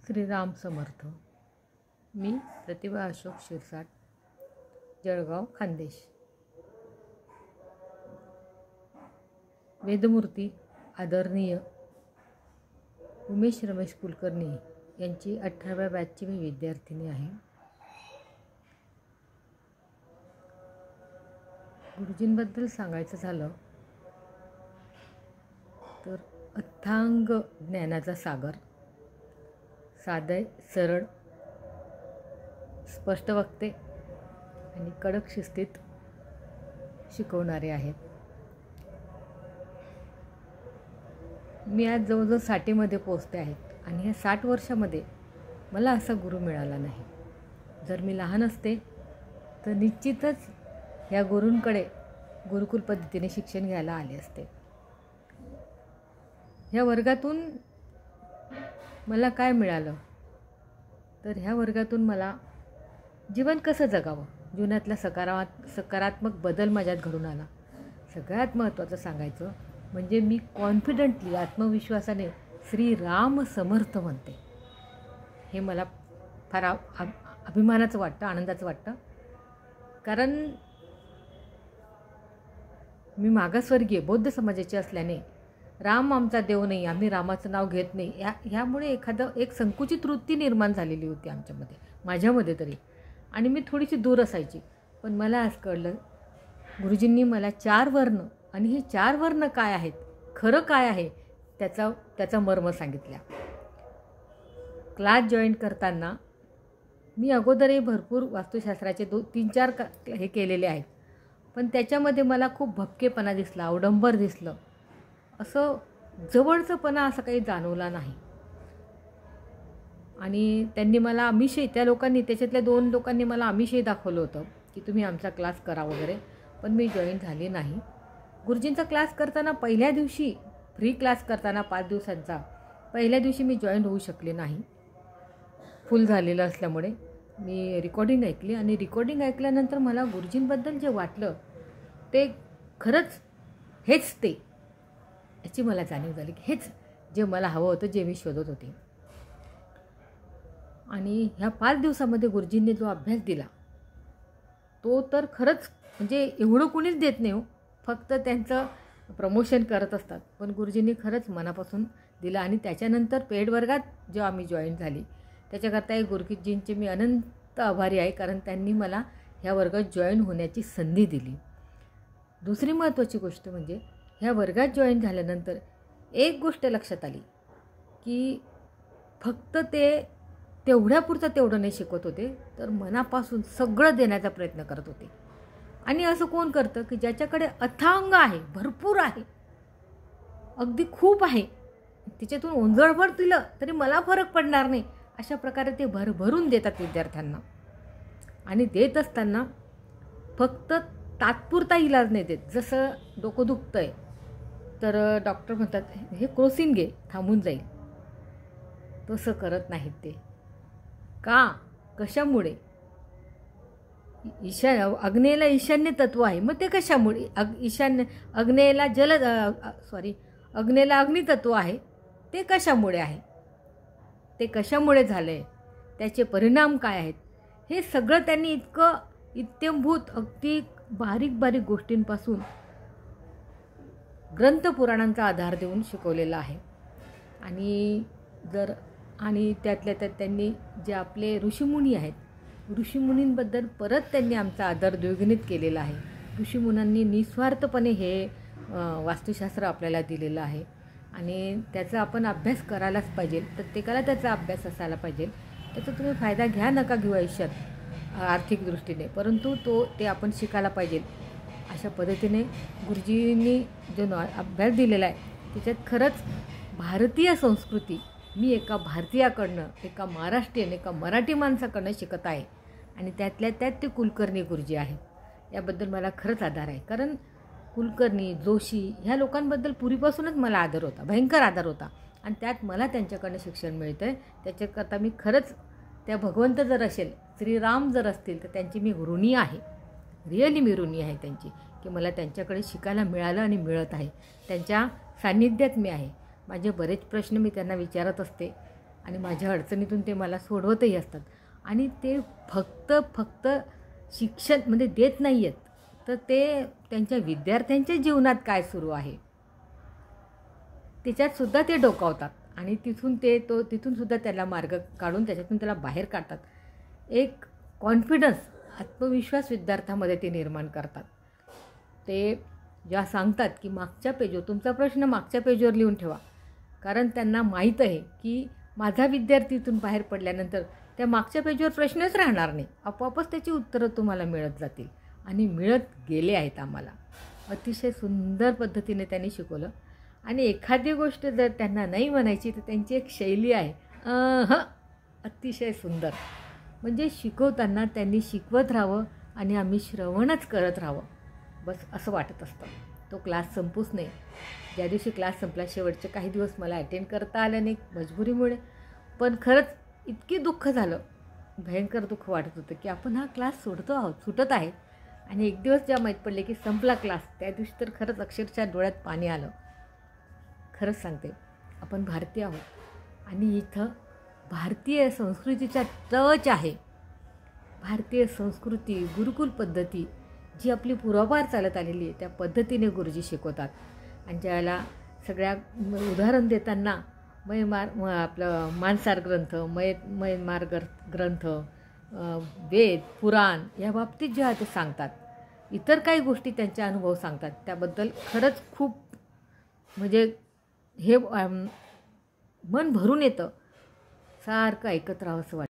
श्रीराम समर्थ. मी प्रतिभा अशोक शिरसाट, जळगाव, खानदेश. वेदमूर्ती आदरणीय उमेश रमेश कुलकर्णी यांची 18व्या बॅचची मी विद्यार्थिनी आहे. गुरुजींबद्दल सांगायचं झालं तर अथांग ज्ञानाचा सागर, साधे सरळ, स्पष्ट वक्ते आणि कडक शिस्तीत शिकवणारे आहेत. मी आज जवळजवळ 60मध्ये पोचते आहेत आणि ह्या 60 वर्षामध्ये मला असा गुरु मिळाला नाही. जर मी लहान असते तर निश्चितच ह्या गुरूंकडे गुरुकुल पद्धतीने शिक्षण घ्यायला आले असते. ह्या वर्गातून मला काय मिळालं तर ह्या वर्गातून मला जीवन कसं जगावं, जीवनातला सकारात्मक बदल माझ्यात घडून आला. सगळ्यात महत्त्वाचं सांगायचं म्हणजे मी कॉन्फिडंटली, आत्मविश्वासाने श्रीराम समर्थ म्हणते. हे मला फार अभिमानाचं वाटतं, आनंदाचं वाटतं. कारण मी मागासवर्गीय बौद्ध समाजाची असल्याने राम आमचा देव नाही, आम्ही रामाचं नाव घेत नाही, ह्यामुळे एक संकुचित वृत्ती निर्माण झालेली होती आमच्यामध्ये, माझ्यामध्ये तरी. आणि मी थोडीशी दूर असायची. पण मला आज कळलं, गुरुजींनी मला 4 वर्ण आणि हे 4 वर्ण काय आहेत, खरं काय आहे त्याचा मर्म सांगितला. क्लास जॉईन करताना मी अगोदरही भरपूर वास्तुशास्त्राचे 3-4 हे केलेले आहेत. पण त्याच्यामध्ये मला खूप भपकेपणा दिसला, अवडंबर दिसलं. असं जवळचंपणा असं काही जाणवला नाही. आणि त्यांनी मला त्याच्यातल्या 2 लोकांनी मला आमिषही दाखवलं होतं की तुम्ही आमचा क्लास करा वगैरे. पण मी जॉईन झाले नाही. गुरुजींचा क्लास करताना पहिल्या दिवशी, फ्री क्लास करताना 5 दिवसांचा, पहिल्या दिवशी मी जॉईन होऊ शकले नाही, फुल झालेलं असल्यामुळे. मी रेकॉर्डिंग ऐकली आणि रेकॉर्डिंग ऐकल्यानंतर मला गुरुजींबद्दल जे वाटलं ते खरंच हेच ते, याची मला जाणीव झाली की हेच जे मला हवं होतं, जे मी शोधत होते. आणि ह्या 5 दिवसामध्ये गुरुजींनी जो अभ्यास दिला तो तर खरंच म्हणजे एवढं कोणीच देत नाही हो, फक्त त्यांचं प्रमोशन करत असतात. पण गुरुजींनी खरंच मनापासून दिला. आणि त्याच्यानंतर पेड वर्गात जेव्हा मी जॉईन झाली त्याच्याकरता गुरुजींचे मी अनंत आभारी आहे, कारण त्यांनी मला ह्या वर्गात जॉईन होण्याची संधी दिली. दुसरी महत्त्वाची गोष्ट म्हणजे ह्या वर्गात जॉईन झाल्यानंतर एक गोष्ट लक्षात आली की फक्त ते तेवढ्यापुरतं तेवढं नाही शिकवत होते, तर मनापासून सगळं देण्याचा प्रयत्न करत होते. आणि असं कोण करतं की ज्याच्याकडे अथांग आहे, भरपूर आहे, अगदी खूप आहे, तिच्यातून ओंजळभर दिलं तरी मला फरक पडणार नाही, अशा प्रकारे ते भरभरून देतात विद्यार्थ्यांना. आणि देत असताना फक्त तात्पुरता इलाज नाही देत. जसं डोकं दुखतं आहे तर डॉक्टर म्हणतात हे क्रोसिन घे, थांबून जाईल, तसं करत नाहीत ते. का, कशामुळे? अग्नेयला ईशान्य तत्व आहे, मग ते कशामुळे? अग्नेयला अग्नितत्व आहे, ते कशामुळे आहे, ते कशामुळे झालं आहे, त्याचे परिणाम काय आहेत, हे सगळं त्यांनी इतकं इत्यंभूत, अगदी बारीक बारीक गोष्टींपासून ग्रंथपुराणांचा आधार देऊन शिकवलेला आहे. आणि त्यातल्या त्यात त्यांनी जे आपले ऋषीमुनी आहेत, ऋषीमुनींबद्दल परत त्यांनी आमचा आदर द्विगुणित केलेला आहे. ऋषीमुनींनी निस्वार्थपणे हे वास्तुशास्त्र आपल्याला दिलेलं आहे आणि त्याचा आपण अभ्यास करायलाच पाहिजे. प्रत्येकाला त्याचा अभ्यास असायला पाहिजे. त्याचा तुम्ही फायदा घ्या, नका घेऊ आयुष्यात आर्थिक दृष्टीने, परंतु ते आपण शिकायला पाहिजे. अशा पद्धतीने गुरुजींनी जो अभ्यास दिलेला आहे त्याच्यात खरंच भारतीय संस्कृती मी एका भारतीयाकडनं, एका महाराष्ट्रीयन, एका मराठी माणसाकडनं शिकत आहे. आणि त्यातल्या त्यात ते कुलकर्णी गुरुजी आहेत. याबद्दल मला खरंच आदर आहे. कारण कुलकर्णी, जोशी ह्या लोकांबद्दल पूर्वीपासूनच मला आदर होता, भयंकर आदर होता. आणि त्यात मला त्यांच्याकडनं शिक्षण मिळतं आहे. त्याच्याकरता मी खरंच, त्या भगवंत जर असेल, श्रीराम जर असतील, तर त्यांची मी ऋणी आहे. रिअली मी ऋणी आहे त्यांची, की मला त्यांच्याकडे शिकायला मिळालं आणि मिळत आहे. त्यांच्या सान्निध्यात मी आहे. माझे बरेच प्रश्न मी त्यांना विचारत असते आणि माझ्या अडचणीतून ते मला सोडवतही असतात. आणि ते फक्त शिक्षण म्हणजे देत नाही आहेत, तर ते त्यांच्या विद्यार्थ्यांच्या जीवनात काय सुरू आहे त्याच्यातसुद्धा ते डोकावतात आणि तिथूनसुद्धा त्याला मार्ग काढून त्याच्यातून त्याला बाहेर काढतात. एक कॉन्फिडन्स, आत्मविश्वास विद्यार्थ्यामध्ये ते निर्माण करतात. ते ज्या सांगतात की मागच्या पेजवर तुमचा प्रश्न मागच्या पेजवर लिहून ठेवा, कारण त्यांना माहीत आहे की माझा विद्यार्थी इथून बाहेर पडल्यानंतर त्या मागच्या पेजवर प्रश्नच राहणार नाही, आपोआपच त्याची उत्तरं तुम्हाला मिळत जातील आणि मिळत गेले आहेत आम्हाला. अतिशय सुंदर पद्धतीने त्यांनी शिकवलं. आणि एखादी गोष्ट जर त्यांना नाही म्हणायची तर त्यांची एक शैली आहे, अतिशय सुंदर. म्हणजे शिकवताना त्यांनी शिकवत राहावं आणि आम्ही श्रवणच करत राहावं, बस असं वाटत असतं. तो क्लास संपूच नाही. ज्या दिवशी क्लास संपला, शेवटचे काही दिवस मला अटेंड करता आलं नाही मजबुरीमुळे, पण खरंच इतकी दुःख झालं, भयंकर दुःख वाटत होतं की आपण हा क्लास सुटत आहे. आणि एक दिवस जेव्हा माहीत पडले की संपला क्लास, त्या दिवशी तर खरंच अक्षरशः डोळ्यात पाणी आलं. खरंच सांगते, आपण भारतीय आहोत आणि इथं भारतीय संस्कृतीचा टच आहे. भारतीय संस्कृती, गुरुकुल पद्धती जी आपली पूर्वापार चालत आलेली आहे त्या पद्धतीने गुरुजी शिकवतात. आणि ज्याला सगळ्या उदाहरण देताना आपलं मानसार ग्रंथ, मयनमार ग्रंथ, वेद, पुराण या बाबतीत जेव्हा ते सांगतात, इतर काही गोष्टी त्यांचे अनुभव सांगतात, त्याबद्दल खरंच खूप म्हणजे हे मन भरून येतं, सारखं ऐकत राहावंसं वाटतं.